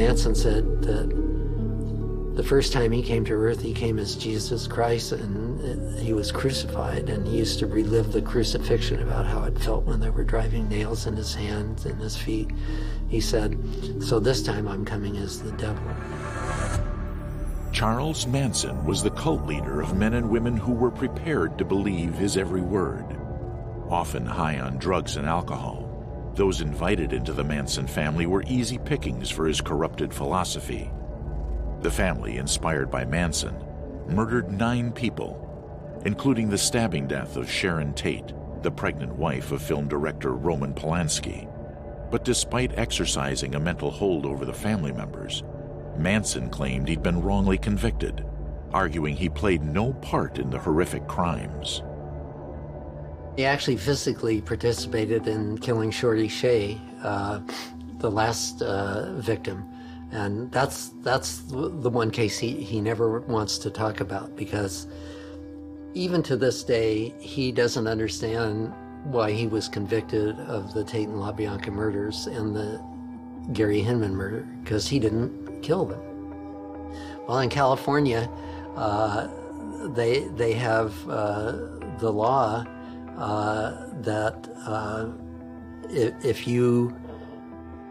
Manson said that the first time he came to earth, he came as Jesus Christ, and he was crucified, and he used to relive the crucifixion about how it felt when they were driving nails in his hands and his feet. He said, so this time I'm coming as the devil. Charles Manson was the cult leader of men and women who were prepared to believe his every word. Often high on drugs and alcohol, those invited into the Manson family were easy pickings for his corrupted philosophy. The family, inspired by Manson, murdered 9 people, including the stabbing death of Sharon Tate, the pregnant wife of film director Roman Polanski. But despite exercising a mental hold over the family members, Manson claimed he'd been wrongly convicted, arguing he played no part in the horrific crimes. He actually physically participated in killing Shorty Shea, the last victim. And that's the one case he never wants to talk about, because even to this day, he doesn't understand why he was convicted of the Tate and LaBianca murders and the Gary Hinman murder, because he didn't kill them. Well, in California, they have the law that if you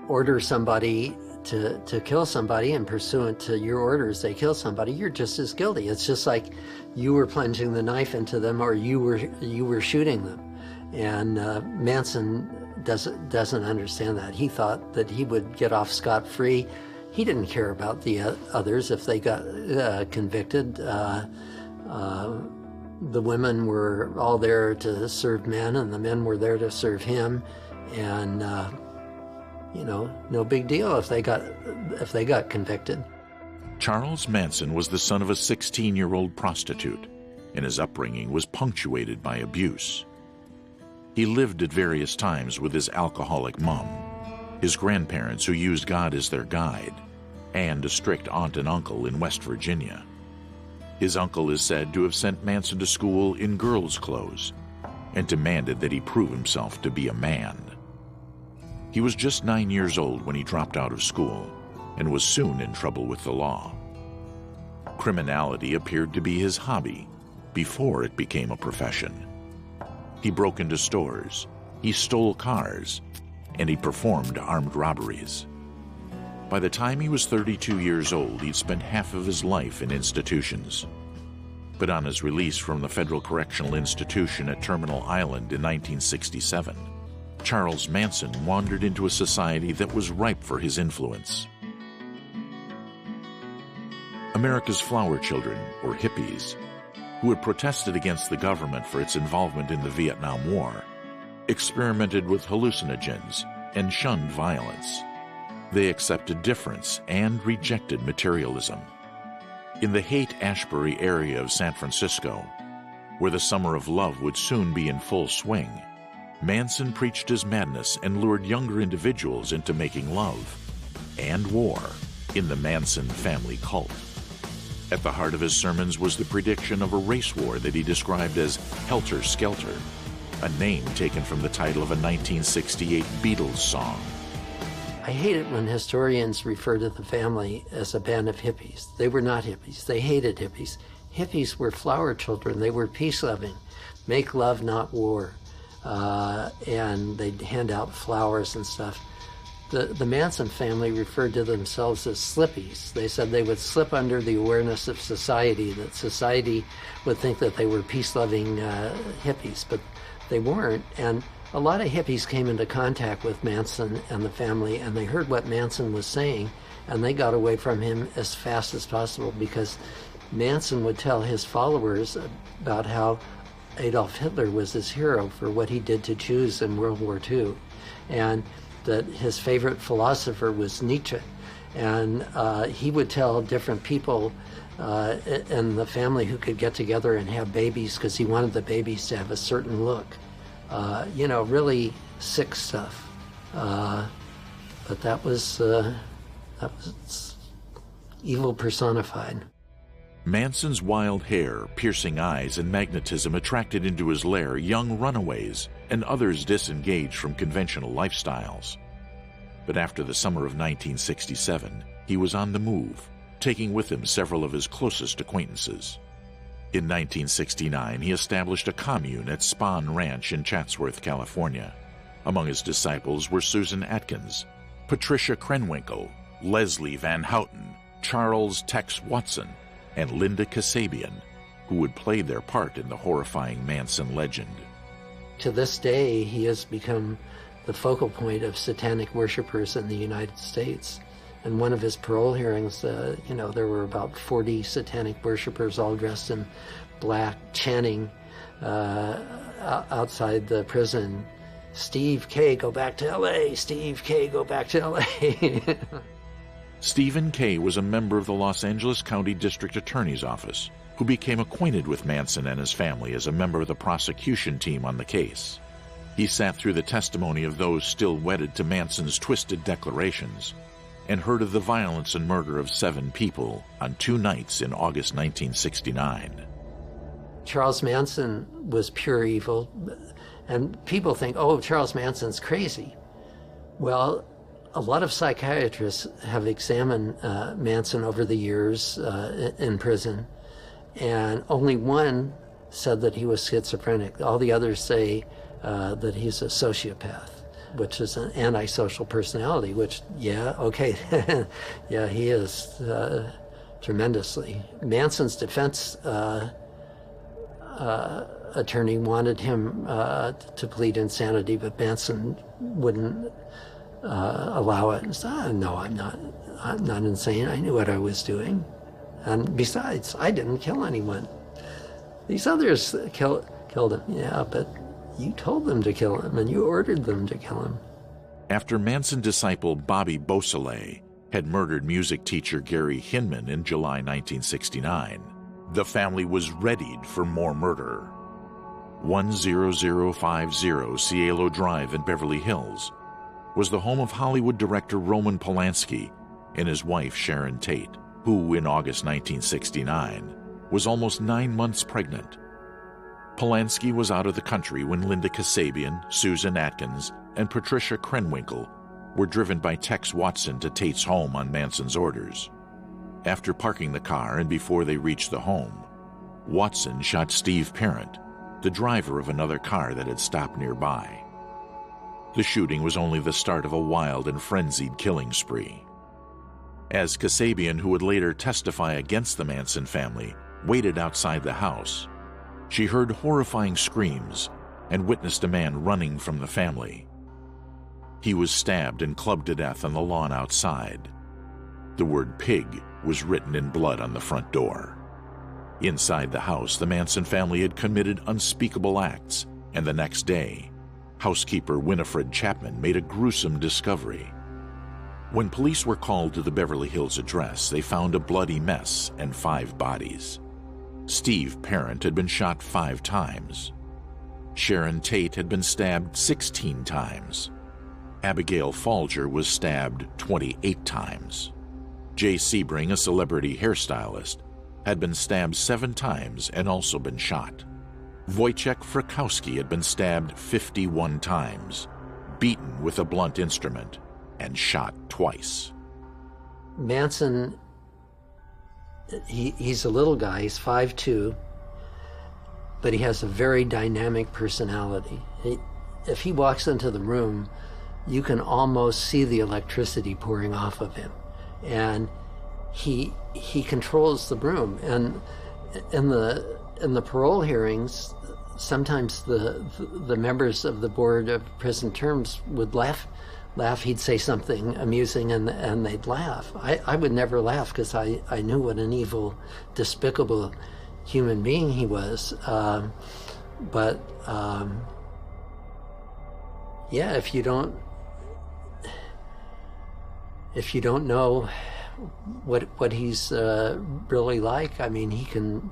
order somebody to kill somebody, and pursuant to your orders they kill somebody, you're just as guilty. It's just like you were plunging the knife into them, or you were shooting them. And Manson doesn't understand that. He thought that he would get off scot-free. He didn't care about the others if they got convicted. The women were all there to serve men, and the men were there to serve him. And you know, no big deal if they got convicted. Charles Manson was the son of a 16-year-old prostitute, and his upbringing was punctuated by abuse. He lived at various times with his alcoholic mom, his grandparents who used God as their guide, and a strict aunt and uncle in West Virginia. His uncle is said to have sent Manson to school in girls' clothes and demanded that he prove himself to be a man. He was just 9 years old when he dropped out of school and was soon in trouble with the law. Criminality appeared to be his hobby before it became a profession. He broke into stores, he stole cars, and he performed armed robberies. By the time he was 32 years old, he'd spent half of his life in institutions. But on his release from the Federal Correctional Institution at Terminal Island in 1967, Charles Manson wandered into a society that was ripe for his influence. America's flower children, or hippies, who had protested against the government for its involvement in the Vietnam War, experimented with hallucinogens and shunned violence. They accepted difference and rejected materialism. In the Haight-Ashbury area of San Francisco, where the summer of love would soon be in full swing, Manson preached his madness and lured younger individuals into making love and war in the Manson family cult. At the heart of his sermons was the prediction of a race war that he described as Helter Skelter, a name taken from the title of a 1968 Beatles song. I hate it when historians refer to the family as a band of hippies. They were not hippies. They hated hippies. Hippies were flower children. They were peace-loving. Make love, not war. And they'd hand out flowers and stuff. The Manson family referred to themselves as slippies. They said they would slip under the awareness of society, that society would think that they were peace-loving hippies, but they weren't. And a lot of hippies came into contact with Manson and the family, and they heard what Manson was saying, and they got away from him as fast as possible, because Manson would tell his followers about how Adolf Hitler was his hero for what he did to Jews in World War II, and that his favorite philosopher was Nietzsche. And he would tell different people in the family who could get together and have babies, because he wanted the babies to have a certain look. You know, really sick stuff. But that was evil personified. Manson's wild hair, piercing eyes, and magnetism attracted into his lair young runaways and others disengaged from conventional lifestyles. But after the summer of 1967, He was on the move, taking with him several of his closest acquaintances. In 1969, he established a commune at Spahn Ranch in Chatsworth, California. Among his disciples were Susan Atkins, Patricia Krenwinkel, Leslie Van Houten, Charles Tex Watson, and Linda Kasabian, who would play their part in the horrifying Manson legend. To this day, he has become the focal point of satanic worshipers in the United States. In one of his parole hearings, there were about 40 satanic worshipers all dressed in black, chanting outside the prison, "Steve K, go back to L.A., Steve K, go back to L.A." Stephen K. was a member of the Los Angeles County District Attorney's Office, who became acquainted with Manson and his family as a member of the prosecution team on the case. He sat through the testimony of those still wedded to Manson's twisted declarations and heard of the violence and murder of 7 people on 2 nights in August 1969. Charles Manson was pure evil, and people think, oh, Charles Manson's crazy. Well, a lot of psychiatrists have examined Manson over the years in prison, and only one said that he was schizophrenic. All the others say that he's a sociopath, which is an antisocial personality, which, yeah, okay, yeah, he is tremendously. Manson's defense attorney wanted him to plead insanity, but Manson wouldn't allow it. And said, no, I'm not insane. I knew what I was doing. And besides, I didn't kill anyone. These others killed him. Yeah, but you told them to kill him, and you ordered them to kill him. After Manson disciple Bobby Beausoleil had murdered music teacher Gary Hinman in July 1969, the family was readied for more murder. 10050 Cielo Drive in Beverly Hills was the home of Hollywood director Roman Polanski and his wife Sharon Tate, who in August 1969 was almost 9 months pregnant. Polanski was out of the country when Linda Kasabian, Susan Atkins, and Patricia Krenwinkel were driven by Tex Watson to Tate's home on Manson's orders. After parking the car and before they reached the home, Watson shot Steve Parent, the driver of another car that had stopped nearby. The shooting was only the start of a wild and frenzied killing spree. As Kasabian, who would later testify against the Manson family, waited outside the house, she heard horrifying screams and witnessed a man running from the family. He was stabbed and clubbed to death on the lawn outside. The word pig was written in blood on the front door. Inside the house, the Manson family had committed unspeakable acts, and the next day, housekeeper Winifred Chapman made a gruesome discovery. When police were called to the Beverly Hills address, they found a bloody mess and 5 bodies. Steve Parent had been shot 5 times. Sharon Tate had been stabbed 16 times. Abigail Folger was stabbed 28 times. Jay Sebring, a celebrity hairstylist, had been stabbed 7 times and also been shot. Wojciech Frykowski had been stabbed 51 times, beaten with a blunt instrument, and shot twice. Manson, he's a little guy, he's 5'2", but he has a very dynamic personality. If he walks into the room, you can almost see the electricity pouring off of him. And he controls the room. And in the parole hearings, sometimes the members of the board of prison terms would laugh. He'd say something amusing and they'd laugh. I would never laugh because I knew what an evil, despicable human being he was. Yeah, if you don't know what he's really like, I mean, he can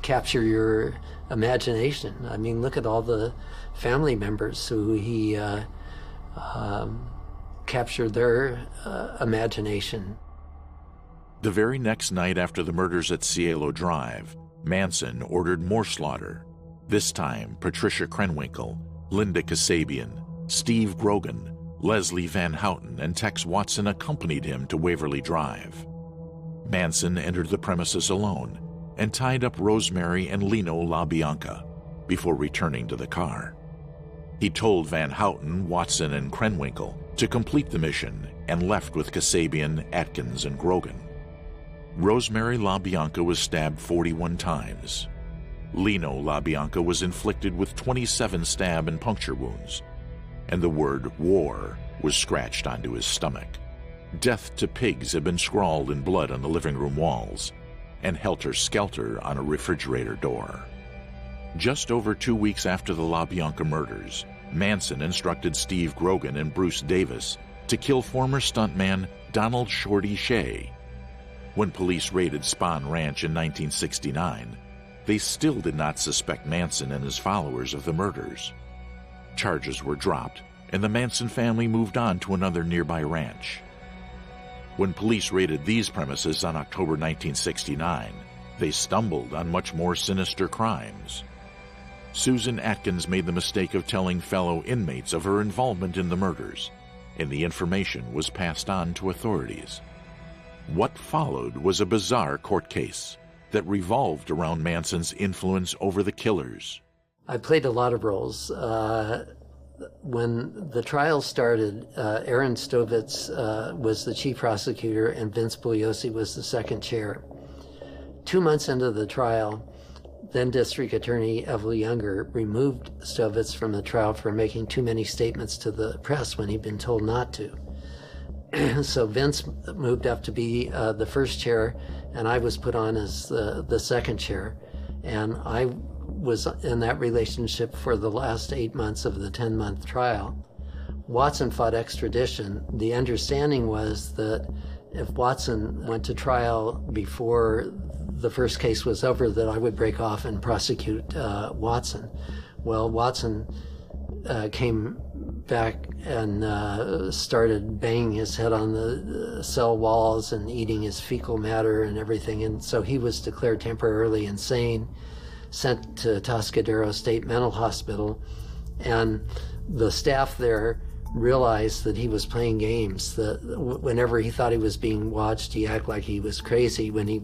capture your imagination. I mean, look at all the family members who he captured their imagination. The very next night after the murders at Cielo Drive, Manson ordered more slaughter. This time, Patricia Krenwinkel, Linda Kasabian, Steve Grogan, Leslie Van Houten and Tex Watson accompanied him to Waverly Drive. Manson entered the premises alone and tied up Rosemary and Lino LaBianca before returning to the car. He told Van Houten, Watson, and Krenwinkel to complete the mission and left with Kasabian, Atkins, and Grogan. Rosemary LaBianca was stabbed 41 times. Lino LaBianca was inflicted with 27 stab and puncture wounds, and the word war was scratched onto his stomach. Death to pigs had been scrawled in blood on the living room walls, and helter skelter on a refrigerator door. Just over 2 weeks after the LaBianca murders, Manson instructed Steve Grogan and Bruce Davis to kill former stuntman Donald Shorty Shea. When police raided Spahn Ranch in 1969, they still did not suspect Manson and his followers of the murders. Charges were dropped, and the Manson family moved on to another nearby ranch. When police raided these premises on October 1969, they stumbled on much more sinister crimes. Susan Atkins made the mistake of telling fellow inmates of her involvement in the murders, and the information was passed on to authorities. What followed was a bizarre court case that revolved around Manson's influence over the killers. I played a lot of roles. When the trial started, Aaron Stovitz was the chief prosecutor and Vince Bugliosi was the second chair. 2 months into the trial, then District Attorney Evel Younger removed Stovitz from the trial for making too many statements to the press when he'd been told not to. So Vince moved up to be the first chair, and I was put on as the second chair. And I was in that relationship for the last 8 months of the 10-month trial. Watson fought extradition. The understanding was that if Watson went to trial before the first case was over, that I would break off and prosecute Watson. Well, Watson came back and started banging his head on the cell walls and eating his fecal matter and everything. And so he was declared temporarily insane, sent to Atascadero State Mental Hospital. And the staff there realized that he was playing games, that whenever he thought he was being watched, he acted like he was crazy. When he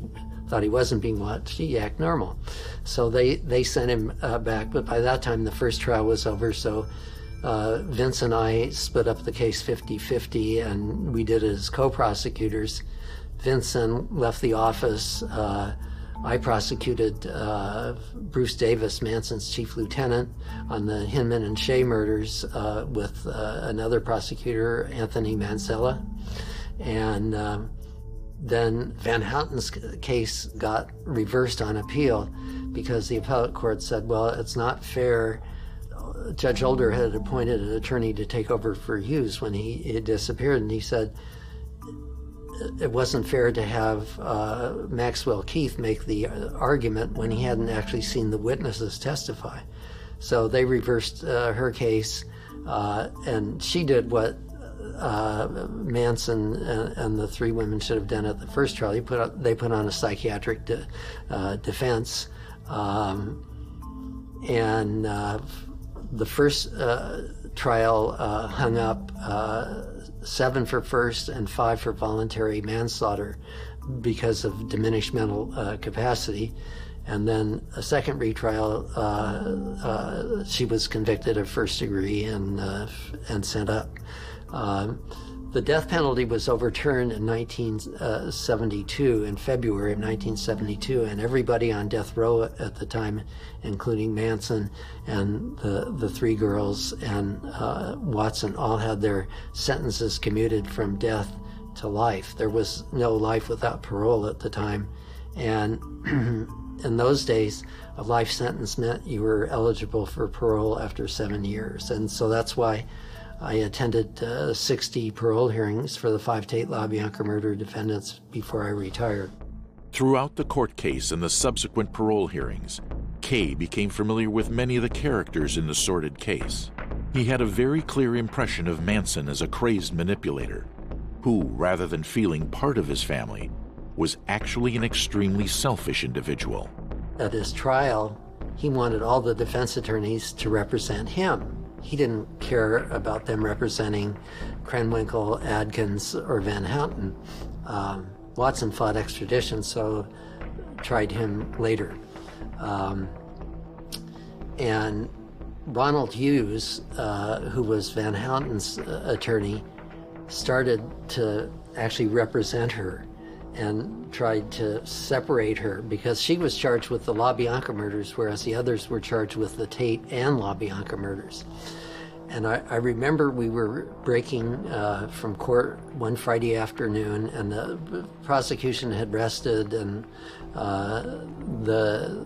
thought he wasn't being watched, he acted normal. So they sent him back. But by that time, the first trial was over. So Vince and I split up the case 50-50, and we did it as co-prosecutors. Vince then left the office. I prosecuted Bruce Davis, Manson's chief lieutenant, on the Hinman and Shea murders with another prosecutor, Anthony Mansella. And then Van Houten's case got reversed on appeal because the appellate court said, well, it's not fair. Judge Older had appointed an attorney to take over for Hughes when he disappeared, and he said it wasn't fair to have Maxwell Keith make the argument when he hadn't actually seen the witnesses testify. So they reversed her case, and she did what Manson and the three women should have done at the first trial. They put on a psychiatric defense, and the first trial hung up 7 for first and 5 for voluntary manslaughter because of diminished mental capacity. And then a second retrial, she was convicted of first degree and sent up. The death penalty was overturned in 1972, in February of 1972, and everybody on death row at the time, including Manson and the three girls and Watson, all had their sentences commuted from death to life. There was no life without parole at the time, and in those days, a life sentence meant you were eligible for parole after 7 years, and so that's why I attended 60 parole hearings for the 5 Tate LaBianca murder defendants before I retired. Throughout the court case and the subsequent parole hearings, Kay became familiar with many of the characters in the sordid case. He had a very clear impression of Manson as a crazed manipulator, who, rather than feeling part of his family, was actually an extremely selfish individual. At his trial, he wanted all the defense attorneys to represent him. He didn't care about them representing Krenwinkel, Adkins, or Van Houten. Watson fought extradition, so tried him later. And Ronald Hughes, who was Van Houten's attorney, started to actually represent her and tried to separate her because she was charged with the LaBianca murders, whereas the others were charged with the Tate and LaBianca murders. And I remember we were breaking from court one Friday afternoon, and the prosecution had rested, and the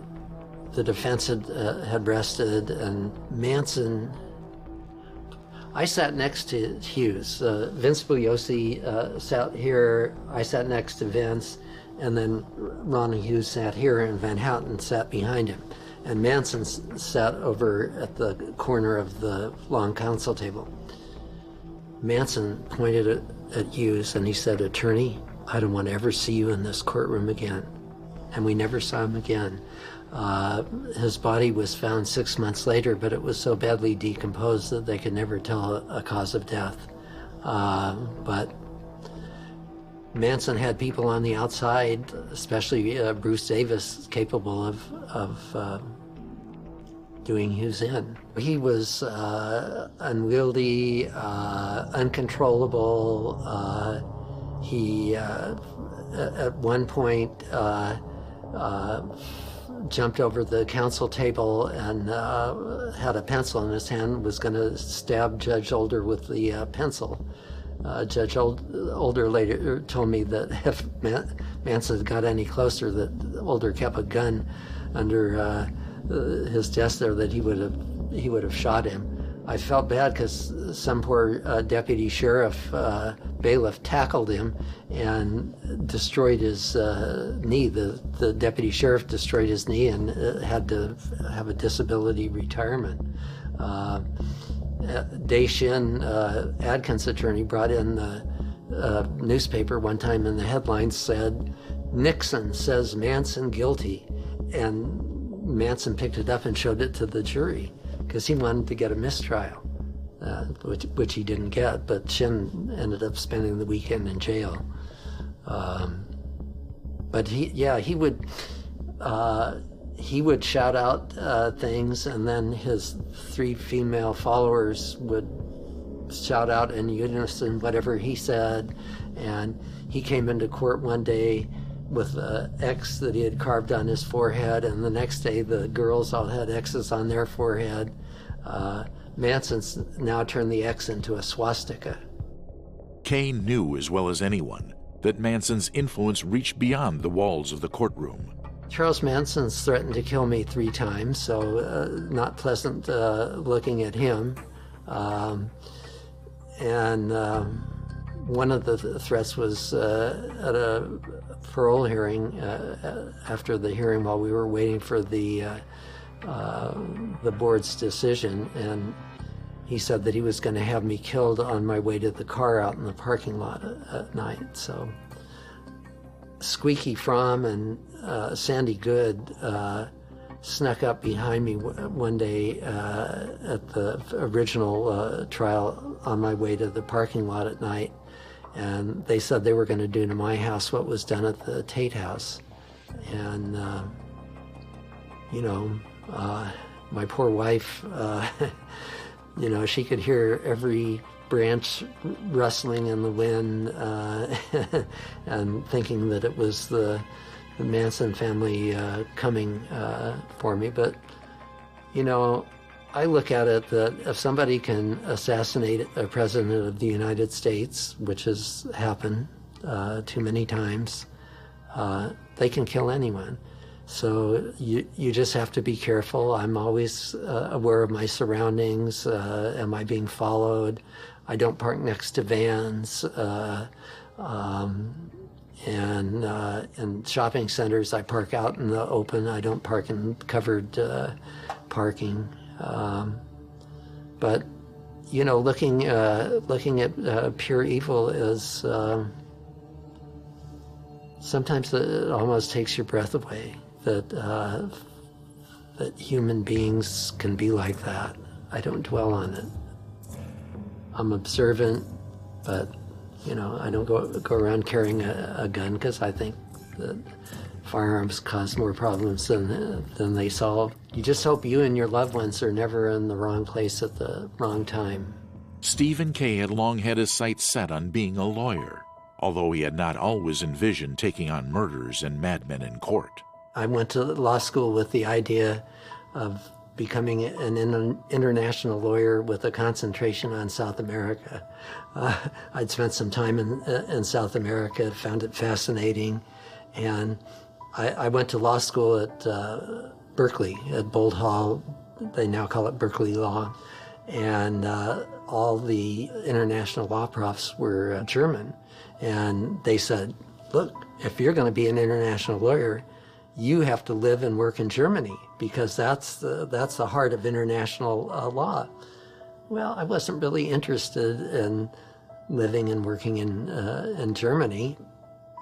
defense had rested, and Manson. I sat next to Hughes. Vince Bugliosi sat here. I sat next to Vince, and then Ronald Hughes sat here, and Van Houten sat behind him. And Manson sat over at the corner of the long counsel table. Manson pointed at Hughes and he said, "Attorney, I don't want to ever see you in this courtroom again." And we never saw him again. His body was found 6 months later, but it was so badly decomposed that they could never tell a cause of death. But Manson had people on the outside, especially Bruce Davis, capable of doing Hughes in. He was unwieldy, uncontrollable. He, at one point, jumped over the counsel table and had a pencil in his hand, was going to stab Judge Older with the pencil. Judge Older later told me that if Manson got any closer, that Older kept a gun under his desk there, that he would have shot him. I felt bad because some poor deputy sheriff bailiff tackled him and destroyed his knee. The deputy sheriff destroyed his knee and had to have a disability retirement. Daishin, Adkins' attorney, brought in the newspaper one time, and the headline said, "Nixon says Manson guilty." And Manson picked it up and showed it to the jury because he wanted to get a mistrial, which he didn't get, but Shin ended up spending the weekend in jail. But he would shout out things, and then his 3 female followers would shout out in unison whatever he said. And he came into court one day with an X that he had carved on his forehead, and the next day the girls all had X's on their forehead. Manson's now turned the X into a swastika. Kay knew as well as anyone that Manson's influence reached beyond the walls of the courtroom. Charles Manson's threatened to kill me 3 times, so not pleasant looking at him. One of the threats was at a parole hearing, after the hearing while we were waiting for the board's decision, and he said that he was going to have me killed on my way to the car out in the parking lot at night. So Squeaky Fromm and Sandy Good snuck up behind me one day at the original trial on my way to the parking lot at night, and they said they were going to do to my house what was done at the Tate house. And my poor wife, she could hear every branch rustling in the wind, and thinking that it was the Manson family coming for me. But, I look at it that if somebody can assassinate a president of the United States, which has happened too many times, they can kill anyone. So you just have to be careful. I'm always aware of my surroundings. Am I being followed? I don't park next to vans. And in shopping centers, I park out in the open. I don't park in covered parking. But looking at pure evil is sometimes it almost takes your breath away. That human beings can be like that. I don't dwell on it. I'm observant, but I don't go around carrying a gun because I think that firearms cause more problems than they solve. You just hope you and your loved ones are never in the wrong place at the wrong time. Stephen Kay had long had his sights set on being a lawyer, although he had not always envisioned taking on murders and madmen in court. I went to law school with the idea of becoming an international lawyer with a concentration on South America. I'd spent some time in South America, found it fascinating, and I went to law school at Berkeley, at Bold Hall. They now call it Berkeley Law, and all the international law profs were German, and they said, look, if you're going to be an international lawyer, you have to live and work in Germany because that's the heart of international law. Well, I wasn't really interested in living and working in Germany.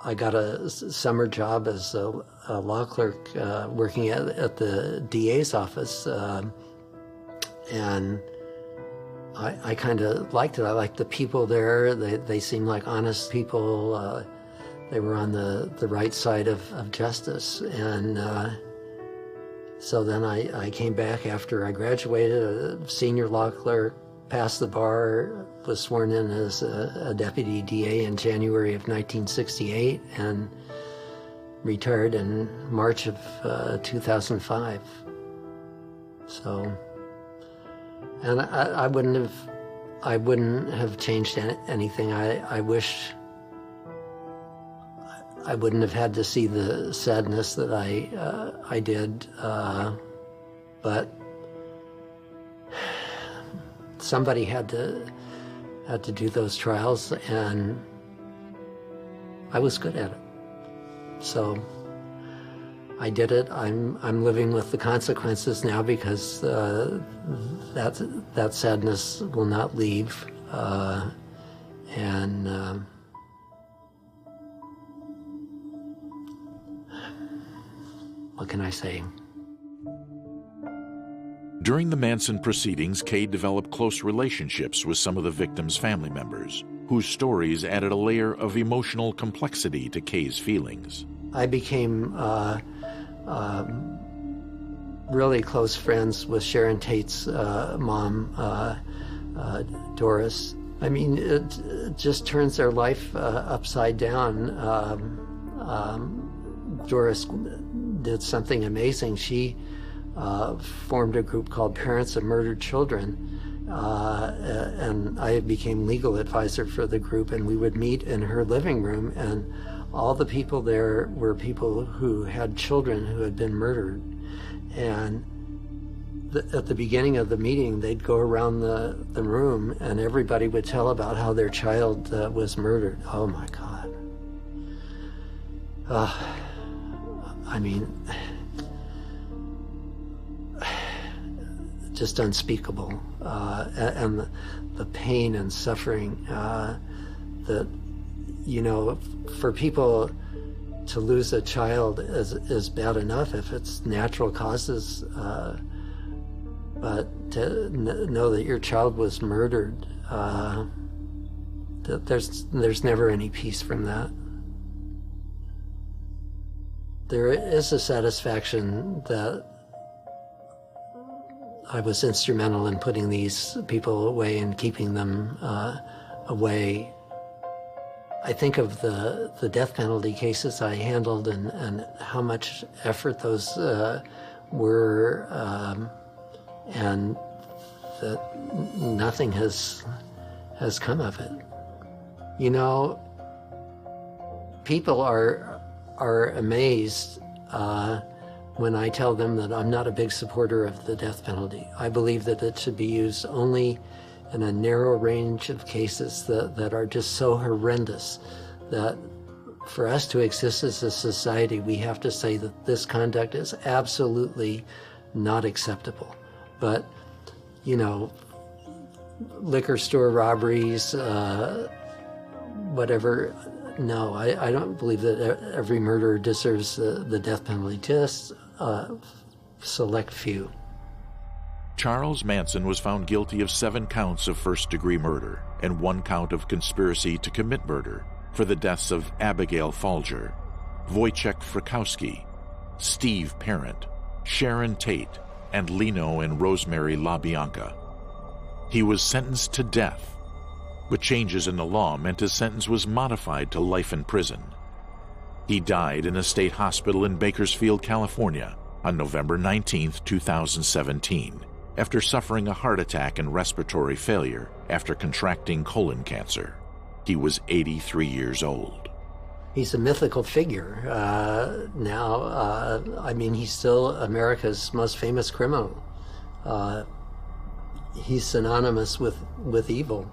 I got a summer job as a law clerk working at the DA's office, and I kind of liked it. I liked the people there. They seemed like honest people. They were on the right side of justice. And so then I came back after I graduated, a senior law clerk, passed the bar, was sworn in as a deputy DA in January of 1968, and retired in March of 2005. So, and I wouldn't have changed anything. I wish I wouldn't have had to see the sadness that I did, but somebody had to do those trials, and I was good at it. So I did it. I'm living with the consequences now because that sadness will not leave, and what can I say? During the Manson proceedings, Kay developed close relationships with some of the victims' family members, whose stories added a layer of emotional complexity to Kay's feelings. I became really close friends with Sharon Tate's mom, Doris. I mean, it just turns their life upside down. Doris did something amazing. She formed a group called Parents of Murdered Children, and I became legal advisor for the group, and we would meet in her living room, and all the people there were people who had children who had been murdered. And at the beginning of the meeting, they'd go around the room, and everybody would tell about how their child was murdered. Oh my God. I mean, just unspeakable, and the pain and suffering that, for people to lose a child is bad enough if it's natural causes, but to know that your child was murdered, that there's never any peace from that. There is a satisfaction that I was instrumental in putting these people away and keeping them away. I think of the death penalty cases I handled and how much effort those were, and that nothing has come of it. People are amazed when I tell them that I'm not a big supporter of the death penalty. I believe that it should be used only in a narrow range of cases that are just so horrendous that for us to exist as a society, we have to say that this conduct is absolutely not acceptable. But, liquor store robberies, whatever, no, I don't believe that every murderer deserves the death penalty, just a select few. Charles Manson was found guilty of 7 counts of first-degree murder and 1 count of conspiracy to commit murder for the deaths of Abigail Folger, Wojciech Frykowski, Steve Parent, Sharon Tate, and Lino and Rosemary LaBianca. He was sentenced to death, but changes in the law meant his sentence was modified to life in prison. He died in a state hospital in Bakersfield, California, on November 19, 2017, after suffering a heart attack and respiratory failure after contracting colon cancer. He was 83 years old. He's a mythical figure now. I mean, he's still America's most famous criminal. He's synonymous with evil.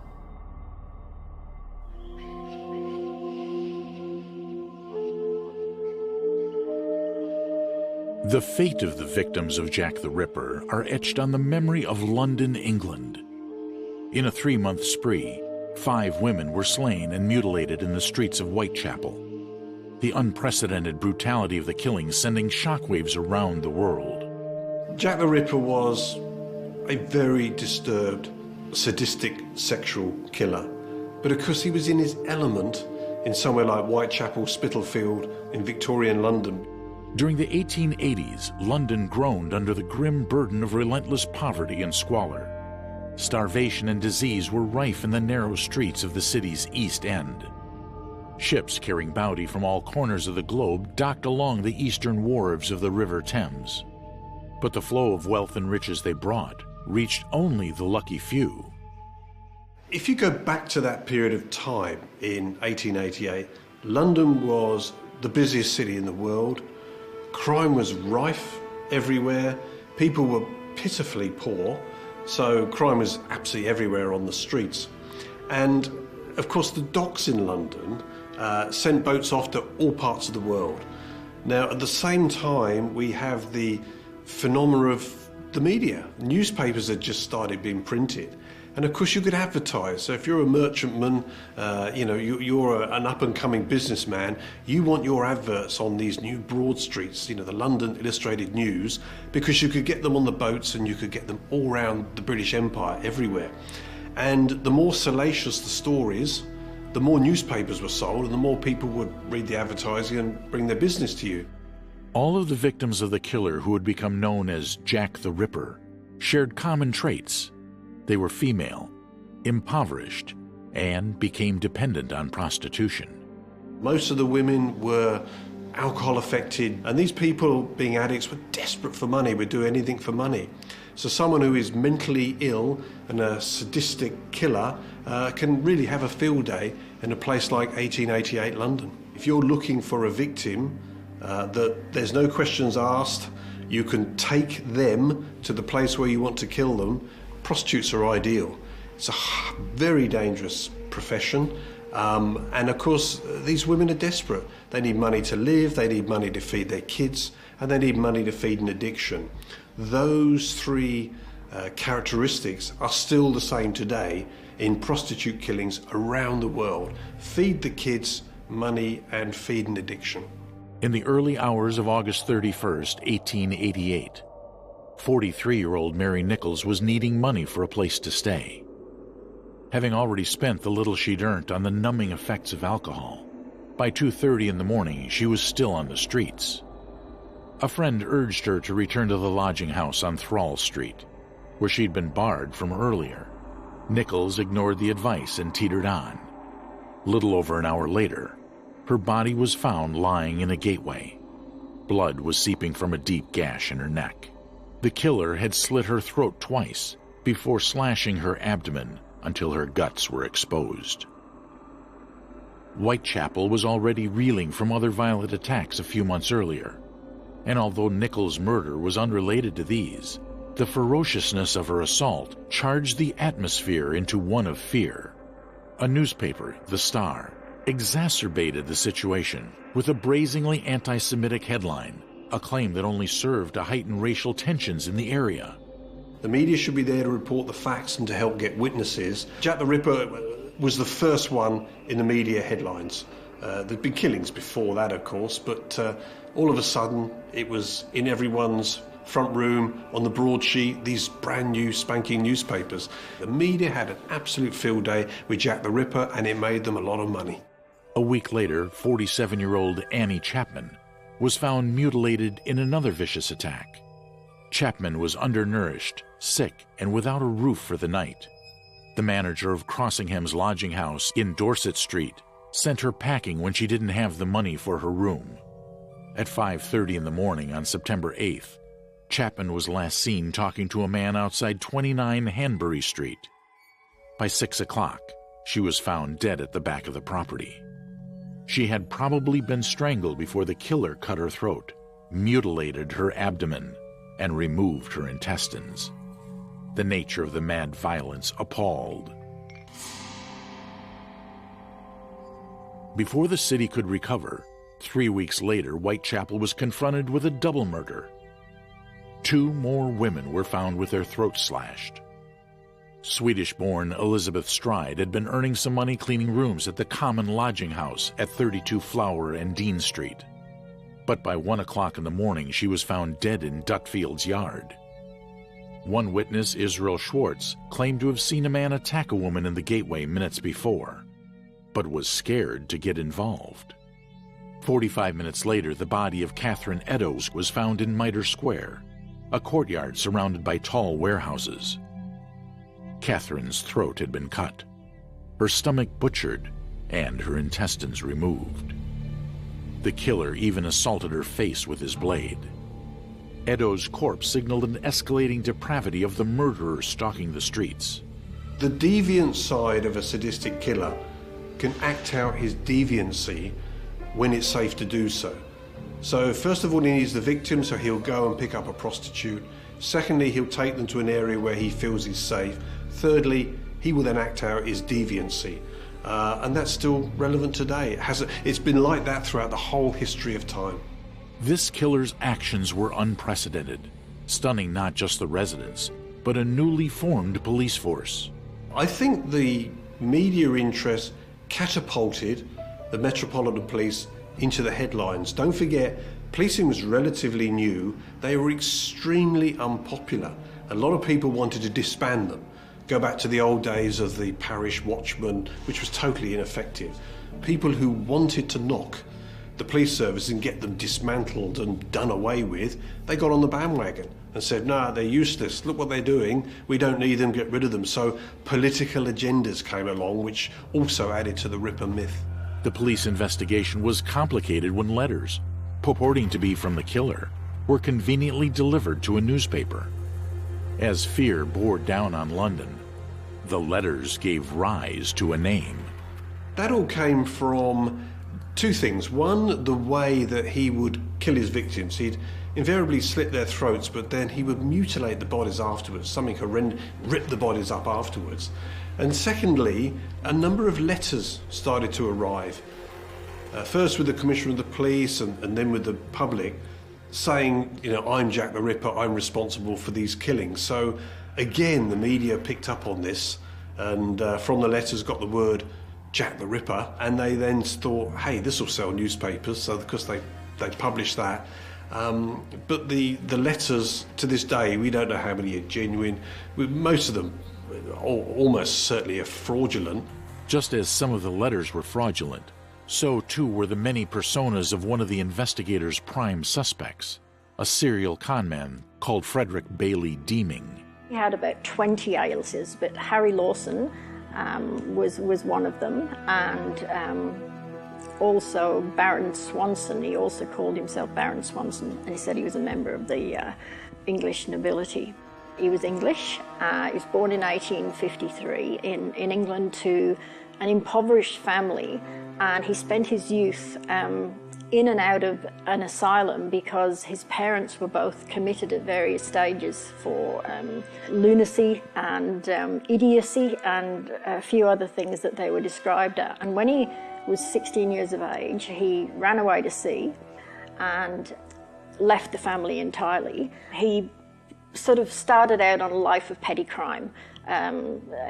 The fate of the victims of Jack the Ripper are etched on the memory of London, England. In a 3-month spree, 5 women were slain and mutilated in the streets of Whitechapel. The unprecedented brutality of the killings sending shockwaves around the world. Jack the Ripper was a very disturbed, sadistic sexual killer. But of course he was in his element in somewhere like Whitechapel, Spitalfield, in Victorian London. During the 1880s, London groaned under the grim burden of relentless poverty and squalor. Starvation and disease were rife in the narrow streets of the city's East End. Ships carrying bounty from all corners of the globe docked along the eastern wharves of the River Thames. But the flow of wealth and riches they brought reached only the lucky few. If you go back to that period of time in 1888, London was the busiest city in the world. Crime was rife everywhere. People were pitifully poor, so crime was absolutely everywhere on the streets. And of course the docks in London sent boats off to all parts of the world. Now at the same time we have the phenomena of the media. Newspapers had just started being printed. And of course you could advertise. So if you're a merchantman, you're an up-and-coming businessman, you want your adverts on these new broad streets, the London Illustrated News, because you could get them on the boats and you could get them all around the British Empire, everywhere. And the more salacious the stories, the more newspapers were sold and the more people would read the advertising and bring their business to you. All of the victims of the killer who had become known as Jack the Ripper shared common traits. They were female, impoverished, and became dependent on prostitution. Most of the women were alcohol affected, and these people, being addicts, were desperate for money, would do anything for money. So someone who is mentally ill and a sadistic killer can really have a field day in a place like 1888 London. If you're looking for a victim that there's no questions asked, you can take them to the place where you want to kill them, prostitutes are ideal. It's a very dangerous profession. And of course, these women are desperate. They need money to live, they need money to feed their kids, and they need money to feed an addiction. Those 3 characteristics are still the same today in prostitute killings around the world. Feed the kids, money, and feed an addiction. In the early hours of August 31st, 1888, 43-year-old Mary Nichols was needing money for a place to stay. Having already spent the little she'd earned on the numbing effects of alcohol, by 2:30 in the morning she was still on the streets. A friend urged her to return to the lodging house on Thrall Street, where she'd been barred from earlier. Nichols ignored the advice and teetered on. Little over an hour later, her body was found lying in a gateway. Blood was seeping from a deep gash in her neck. The killer had slit her throat twice before slashing her abdomen until her guts were exposed. Whitechapel was already reeling from other violent attacks a few months earlier, and although Nichols' murder was unrelated to these, the ferociousness of her assault charged the atmosphere into one of fear. A newspaper, The Star, exacerbated the situation with a brazenly anti-Semitic headline, a claim that only served to heighten racial tensions in the area. The media should be there to report the facts and to help get witnesses. Jack the Ripper was the first one in the media headlines. There'd been killings before that, of course, but all of a sudden it was in everyone's front room on the broadsheet, these brand new spanking newspapers. The media had an absolute field day with Jack the Ripper, and it made them a lot of money. A week later, 47-year-old Annie Chapman was found mutilated in another vicious attack. Chapman was undernourished, sick, and without a roof for the night. The manager of Crossingham's lodging house in Dorset Street sent her packing when she didn't have the money for her room. At 5:30 in the morning on September 8th, Chapman was last seen talking to a man outside 29 Hanbury Street. By 6 o'clock, she was found dead at the back of the property. She had probably been strangled before the killer cut her throat, mutilated her abdomen, and removed her intestines. The nature of the mad violence appalled. Before the city could recover, 3 weeks later, Whitechapel was confronted with a double murder. 2 more women were found with their throats slashed. Swedish-born Elizabeth Stride had been earning some money cleaning rooms at the Common Lodging House at 32 Flower and Dean Street. But by 1 o'clock in the morning, she was found dead in Dutfield's yard. One witness, Israel Schwartz, claimed to have seen a man attack a woman in the gateway minutes before, but was scared to get involved. 45 minutes later, the body of Catherine Eddowes was found in Mitre Square, a courtyard surrounded by tall warehouses. Catherine's throat had been cut, her stomach butchered, and her intestines removed. The killer even assaulted her face with his blade. Eddowes' corpse signaled an escalating depravity of the murderer stalking the streets. The deviant side of a sadistic killer can act out his deviancy when it's safe to do so. So first of all, he needs the victim, so he'll go and pick up a prostitute. Secondly, he'll take them to an area where he feels he's safe. Thirdly, he will then act out his deviancy. And that's still relevant today. It's been like that throughout the whole history of time. This killer's actions were unprecedented, stunning not just the residents, but a newly formed police force. I think the media interest catapulted the Metropolitan Police into the headlines. Don't forget, policing was relatively new. They were extremely unpopular. A lot of people wanted to disband them. Go back to the old days of the parish watchman, which was totally ineffective. People who wanted to knock the police service and get them dismantled and done away with, they got on the bandwagon and said, no, they're useless. Look what they're doing. We don't need them, get rid of them. So political agendas came along, which also added to the Ripper myth. The police investigation was complicated when letters, purporting to be from the killer, were conveniently delivered to a newspaper. As fear bore down on London, the letters gave rise to a name. That all came from 2 things. One, the way that he would kill his victims. He'd invariably slit their throats, but then he would mutilate the bodies afterwards, something horrendous, rip the bodies up afterwards. And secondly, a number of letters started to arrive, first with the Commissioner of the Police and then with the public, saying, you know, I'm Jack the Ripper, I'm responsible for these killings. So again, the media picked up on this, and from the letters got the word Jack the Ripper, and they then thought, hey, this will sell newspapers, so because they published that. But the letters, to this day, we don't know how many are genuine. Most of them almost certainly are fraudulent. Just as some of the letters were fraudulent, so too were the many personas of one of the investigators' prime suspects, a serial conman called Frederick Bailey Deeming. He had about 20 aliases, but Harry Lawson was one of them, and also Baron Swanson. He also called himself Baron Swanson, and he said he was a member of the English nobility. He was English. He was born in 1853 in England to an impoverished family, and he spent his youth in and out of an asylum because his parents were both committed at various stages for lunacy and idiocy and a few other things that they were described at. And when he was 16 years of age, he ran away to sea and left the family entirely. He sort of started out on a life of petty crime,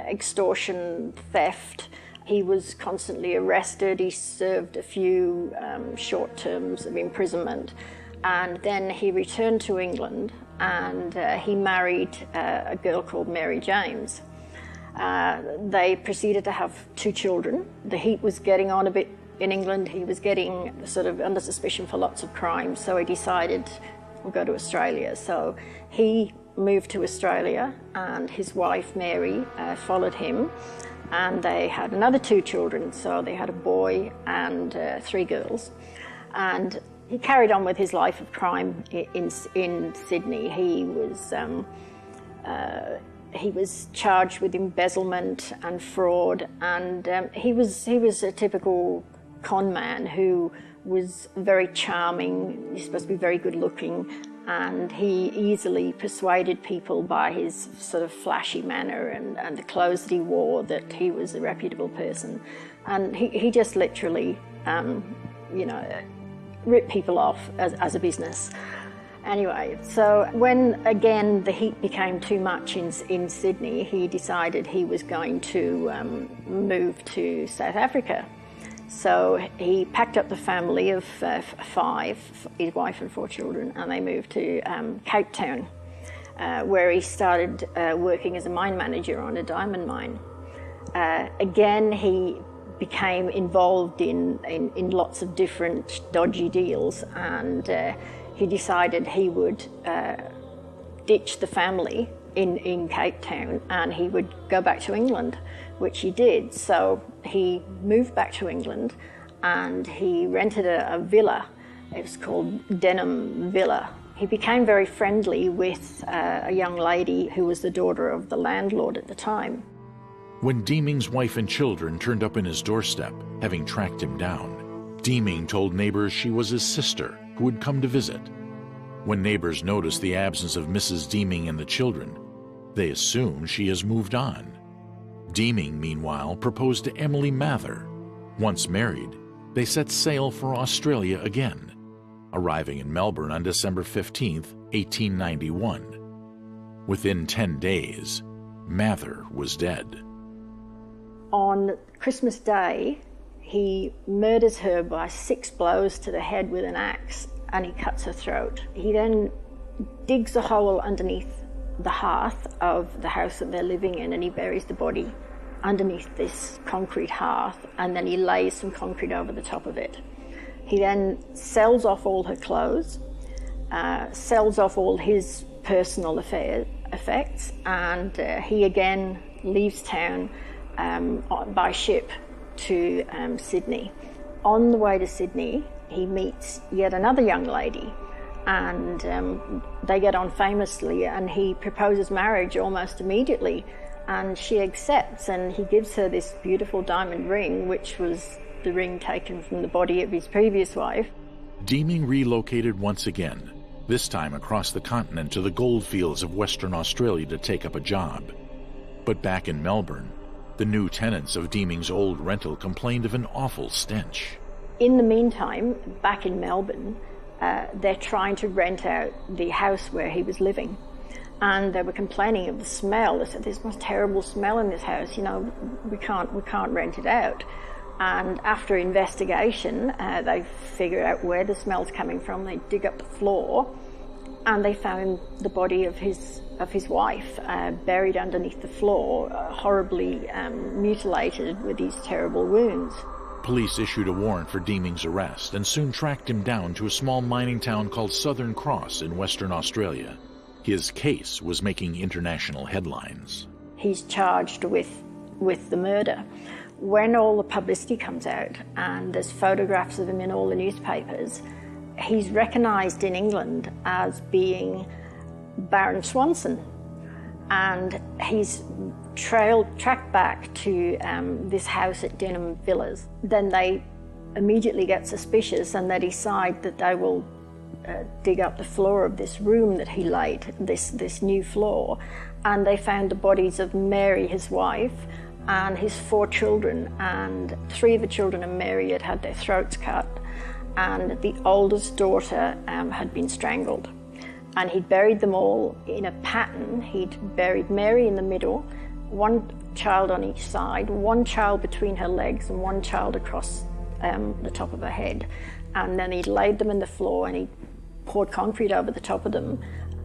extortion, theft. He was constantly arrested. He served a few short terms of imprisonment, and then he returned to England and he married a girl called Mary James. They proceeded to have 2 children. The heat was getting on a bit in England. He was getting sort of under suspicion for lots of crimes, so he decided we'll go to Australia. So he moved to Australia, and his wife Mary followed him, and they had another 2 children. So they had a boy and 3 girls, and he carried on with his life of crime in Sydney. He was charged with embezzlement and fraud, and he was a typical con man who was very charming. He's supposed to be very good looking, and he easily persuaded people by his sort of flashy manner and the clothes that he wore that he was a reputable person. And he just literally, ripped people off as a business. Anyway, so when again the heat became too much in Sydney, he decided he was going to move to South Africa. So he packed up the family of 5, his wife and 4 children, and they moved to Cape Town, where he started working as a mine manager on a diamond mine. Again, he became involved in lots of different dodgy deals, and he decided he would ditch the family in Cape Town and he would go back to England, which he did. So he moved back to England and he rented a villa. It was called Denham Villa. He became very friendly with a young lady who was the daughter of the landlord at the time. When Deeming's wife and children turned up in his doorstep, having tracked him down, Deeming told neighbors she was his sister who had come to visit. When neighbors noticed the absence of Mrs. Deeming and the children, they assumed she has moved on. Deeming, meanwhile, proposed to Emily Mather. Once married, they set sail for Australia again, arriving in Melbourne on December 15, 1891. Within 10 days, Mather was dead. On Christmas Day, he murders her by 6 blows to the head with an axe, and he cuts her throat. He then digs a hole underneath the hearth of the house that they're living in, and he buries the body underneath this concrete hearth, and then he lays some concrete over the top of it. He then sells off all her clothes, sells off all his personal effects, and he again leaves town by ship to Sydney. On the way to Sydney, he meets yet another young lady, and they get on famously, and he proposes marriage almost immediately, and she accepts, and he gives her this beautiful diamond ring, which was the ring taken from the body of his previous wife. Deeming relocated once again, this time across the continent to the goldfields of Western Australia to take up a job. But back in Melbourne, the new tenants of Deeming's old rental complained of an awful stench. In the meantime, back in Melbourne, they're trying to rent out the house where he was living. And they were complaining of the smell. They said, "There's a terrible smell in this house. We can't rent it out." And after investigation, they figure out where the smell's coming from. They dig up the floor, and they found the body of his wife buried underneath the floor, horribly mutilated with these terrible wounds. Police issued a warrant for Deeming's arrest and soon tracked him down to a small mining town called Southern Cross in Western Australia. His case was making international headlines. He's charged with the murder. When all the publicity comes out and there's photographs of him in all the newspapers, he's recognised in England as being Baron Swanson, and he's tracked back to this house at Denham Villas. Then they immediately get suspicious, and they decide that they will dig up the floor of this room that he laid, this new floor, and they found the bodies of Mary, his wife, and his 4 children, and 3 of the children of Mary had their throats cut, and the oldest daughter had been strangled. And he'd buried them all in a pattern. He'd buried Mary in the middle, 1 child on each side, 1 child between her legs, and 1 child across the top of her head. And then he'd laid them in the floor, and he poured concrete over the top of them,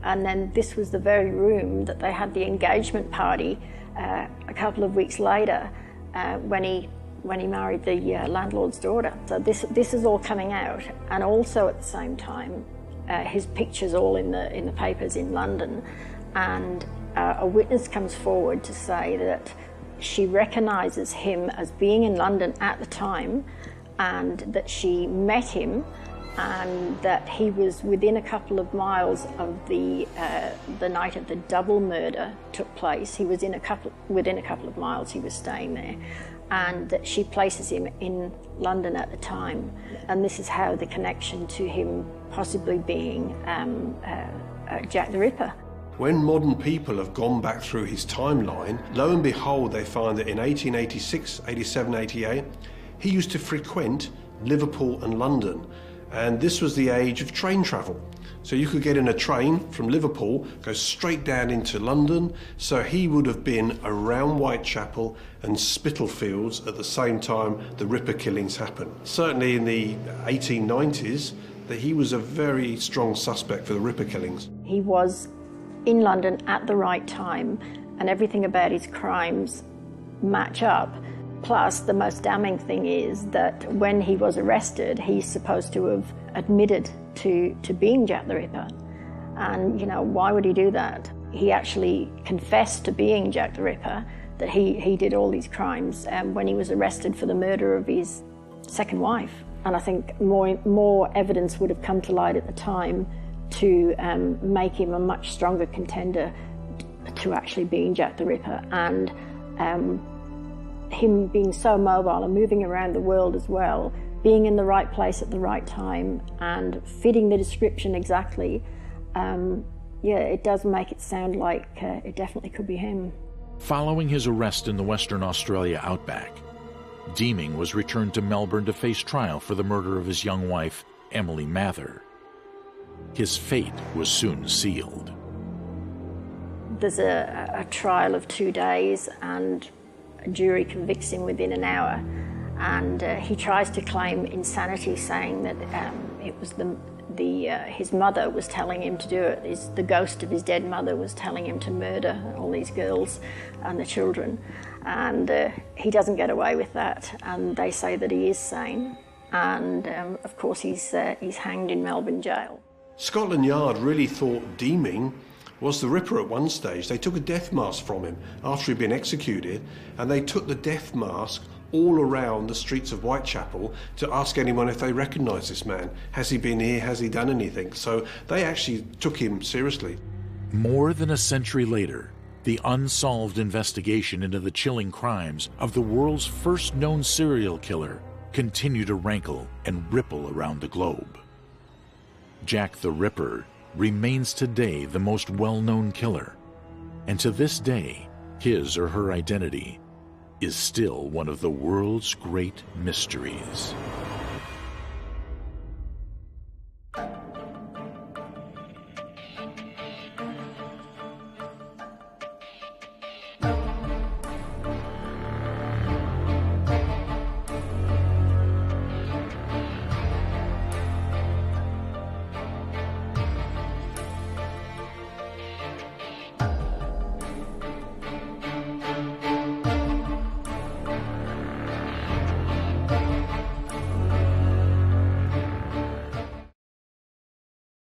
And then this was the very room that they had the engagement party a couple of weeks later when he married the landlord's daughter. So this is all coming out, and also at the same time, his pictures all in the papers in London, and a witness comes forward to say that she recognises him as being in London at the time, and that she met him, and that he was within a couple of miles of the night of the double murder took place. He was within a couple of miles. He was staying there, and that she places him in London at the time. And this is how the connection to him possibly being Jack the Ripper. When modern people have gone back through his timeline, lo and behold, they find that in 1886, 87, 88, he used to frequent Liverpool and London. And this was the age of train travel. So you could get in a train from Liverpool, go straight down into London. So he would have been around Whitechapel and Spitalfields at the same time the Ripper killings happened. Certainly in the 1890s, that he was a very strong suspect for the Ripper killings. He was in London at the right time, and everything about his crimes match up. Plus, the most damning thing is that when he was arrested, he's supposed to have admitted to being Jack the Ripper. And, you know, why would he do that? He actually confessed to being Jack the Ripper, that he did all these crimes when he was arrested for the murder of his second wife. And I think more evidence would have come to light at the time to make him a much stronger contender to actually being Jack the Ripper. And him being so mobile and moving around the world as well, being in the right place at the right time and fitting the description exactly, it does make it sound like it definitely could be him. Following his arrest in the Western Australia outback, Deeming was returned to Melbourne to face trial for the murder of his young wife, Emily Mather. His fate was soon sealed. There's a trial of 2 days, and a jury convicts him within an hour, and he tries to claim insanity, saying that it was his mother was telling him to do it. The ghost of his dead mother was telling him to murder all these girls and the children, and he doesn't get away with that, and they say that he is sane, and of course he's hanged in Melbourne jail. Scotland Yard really thought Deeming was the Ripper at one stage. They took a death mask from him after he'd been executed, and they took the death mask all around the streets of Whitechapel to ask anyone if they recognised this man. Has he been here? Has he done anything? So they actually took him seriously. More than a century later, the unsolved investigation into the chilling crimes of the world's first known serial killer continue to rankle and ripple around the globe. Jack the Ripper remains today the most well-known killer, and to this day, his or her identity is still one of the world's great mysteries.